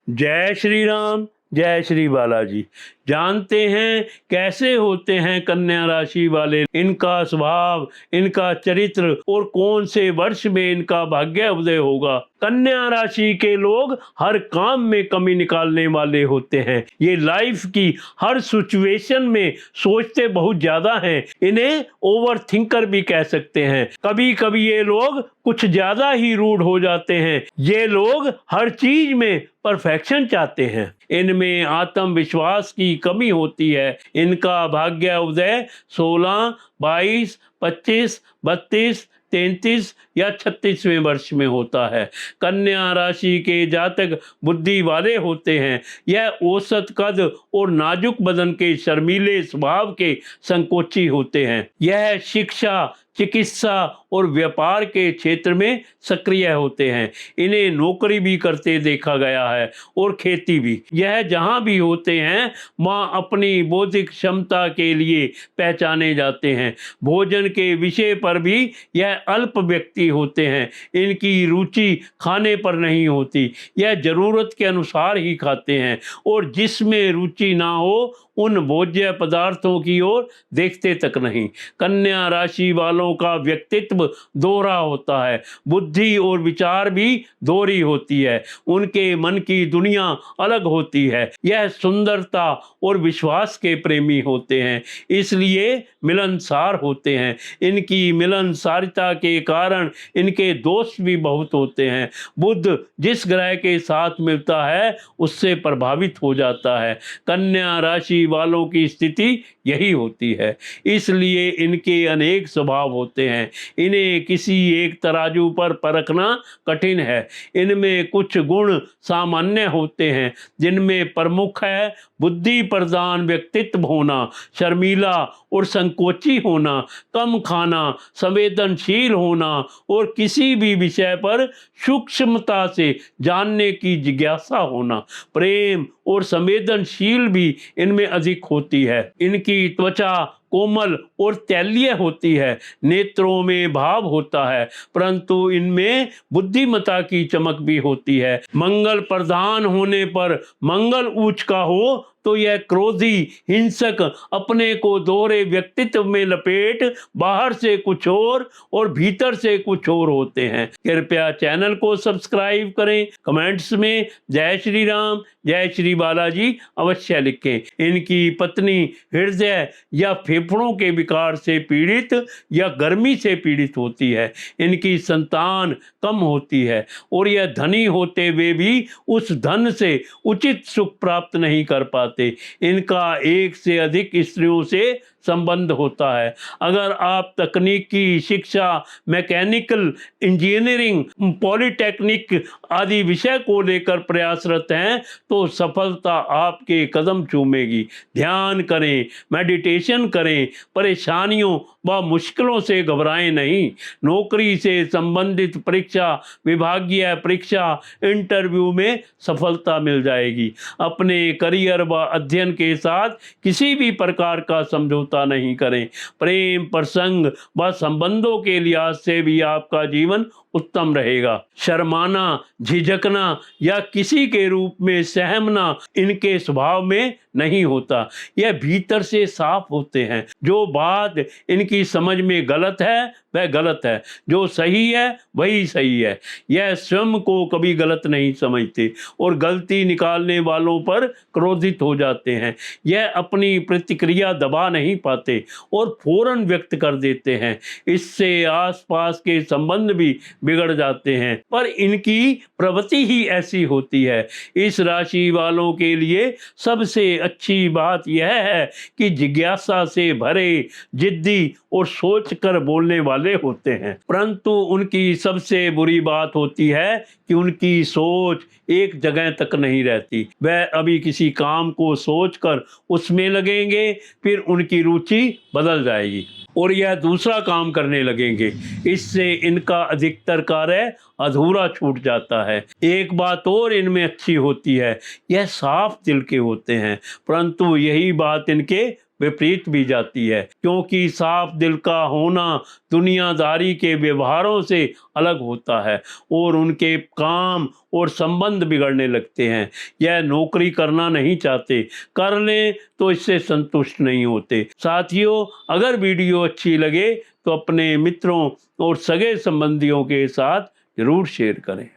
जय श्री राम, जय श्री बालाजी। जानते हैं कैसे होते हैं कन्या राशि वाले, इनका स्वभाव, इनका चरित्र और कौन से वर्ष में इनका भाग्य उदय होगा। कन्या राशि के लोग हर काम में कमी निकालने वाले होते हैं। ये लाइफ की हर सिचुएशन में सोचते बहुत ज्यादा हैं। इन्हें ओवर थिंकर भी कह सकते हैं। कभी कभी ये लोग कुछ ज्यादा ही रूड हो जाते हैं। ये लोग हर चीज में परफेक्शन चाहते हैं। इनमें आत्मविश्वास की कमी होती है। इनका भाग्य उदय 16, 22, 25, 32, 33 या 36वें वर्ष में होता है। कन्या राशि के जातक बुद्धि वाले होते हैं। यह औसत कद और नाजुक बदन के शर्मीले स्वभाव के संकोची होते हैं। यह शिक्षा, चिकित्सा और व्यापार के क्षेत्र में सक्रिय होते हैं। इन्हें नौकरी भी करते देखा गया है और खेती भी। यह जहां भी होते हैं वहां अपनी बौद्धिक क्षमता के लिए पहचाने जाते हैं। भोजन के विषय पर भी यह अल्प व्यक्ति होते हैं। इनकी रुचि खाने पर नहीं होती। यह जरूरत के अनुसार ही खाते हैं और जिसमें रुचि ना हो उन भोज्य पदार्थों की ओर देखते तक नहीं। कन्या राशि वालों का व्यक्तित्व दोहरा होता है। बुद्धि और विचार भी दोहरी होती है। उनके मन की दुनिया अलग होती है। यह सुंदरता और विश्वास के प्रेमी होते हैं, इसलिए मिलनसार होते हैं। इनकी मिलनसारिता के कारण इनके दोस्त भी बहुत होते हैं। बुध जिस ग्रह के साथ मिलता है उससे प्रभावित हो जाता है। कन्या राशि वालों की स्थिति यही होती है, इसलिए इनके अनेक स्वभाव होते हैं। इन्हें किसी एक तराजू पर परखना कठिन है। इनमें कुछ गुण सामान्य होते हैं, जिनमें प्रमुख है बुद्धि प्रधान व्यक्तित्व होना, शर्मीला और संकोची होना, कम खाना, संवेदनशील होना और किसी भी विषय पर सूक्ष्मता से जानने की जिज्ञासा होना। प्रेम और संवेदनशील भी इनमें अधिक होती है। इनकी त्वचा कोमल और तैलीय होती है। नेत्रों में भाव होता है, परंतु इनमें बुद्धिमता की चमक भी होती है। मंगल प्रधान होने पर मंगल उच्च का हो तो यह क्रोधी, हिंसक, अपने को दोहरे व्यक्तित्व में लपेट बाहर से कुछ और भीतर से कुछ और होते हैं। कृपया चैनल को सब्सक्राइब करें। कमेंट्स में जय श्री राम, जय श्री बालाजी अवश्य लिखें। इनकी पत्नी हृदय या फेफड़ों के विकार से पीड़ित या गर्मी से पीड़ित होती है। इनकी संतान कम होती है और यह धनी होते हुए भी उस धन से उचित सुख प्राप्त नहीं कर पाते। इनका एक से अधिक स्त्रियों से संबंध होता है। अगर आप तकनीकी शिक्षा, मैकेनिकल इंजीनियरिंग, पॉलिटेक्निक आदि विषय को लेकर प्रयासरत हैं तो सफलता आपके कदम चूमेगी। ध्यान करें, मेडिटेशन करें, परेशानियों व मुश्किलों से घबराएं नहीं। नौकरी से संबंधित परीक्षा, विभागीय परीक्षा, इंटरव्यू में सफलता मिल जाएगी। अपने करियर व अध्ययन के साथ किसी भी प्रकार का समझौता नहीं करें। प्रेम प्रसंग व संबंधों के लिहाज से भी आपका जीवन उत्तम रहेगा। शर्माना, झिझकना या किसी के रूप में सहमना इनके स्वभाव में नहीं होता। यह भीतर से साफ होते हैं। जो बात इनकी समझ में गलत है वह गलत है, जो सही है वही सही है। यह स्वयं को कभी गलत नहीं समझते और गलती निकालने वालों पर क्रोधित हो जाते हैं। यह अपनी प्रतिक्रिया दबा नहीं पाते और फौरन व्यक्त कर देते हैं। इससे आसपास के संबंध भी बिगड़ जाते हैं, पर इनकी प्रवृत्ति ही ऐसी होती है। इस राशि वालों के लिए सबसे अच्छी बात यह है कि जिज्ञासा से भरे, जिद्दी और सोच कर बोलने वाले होते हैं। परंतु उनकी सबसे बुरी बात होती है कि उनकी सोच एक जगह तक नहीं रहती। वह अभी किसी काम को सोचकर उसमें लगेंगे, फिर उनकी रुचि बदल जाएगी और यह दूसरा काम करने लगेंगे। इससे इनका अधिकतर कार्य अधूरा छूट जाता है। एक बात और इनमें अच्छी होती है, यह साफ दिल के होते हैं, परंतु यही बात इनके विपरीत भी जाती है, क्योंकि साफ दिल का होना दुनियादारी के व्यवहारों से अलग होता है और उनके काम और संबंध बिगड़ने लगते हैं। यह नौकरी करना नहीं चाहते, कर लें तो इससे संतुष्ट नहीं होते। साथियों, अगर वीडियो अच्छी लगे तो अपने मित्रों और सगे संबंधियों के साथ जरूर शेयर करें।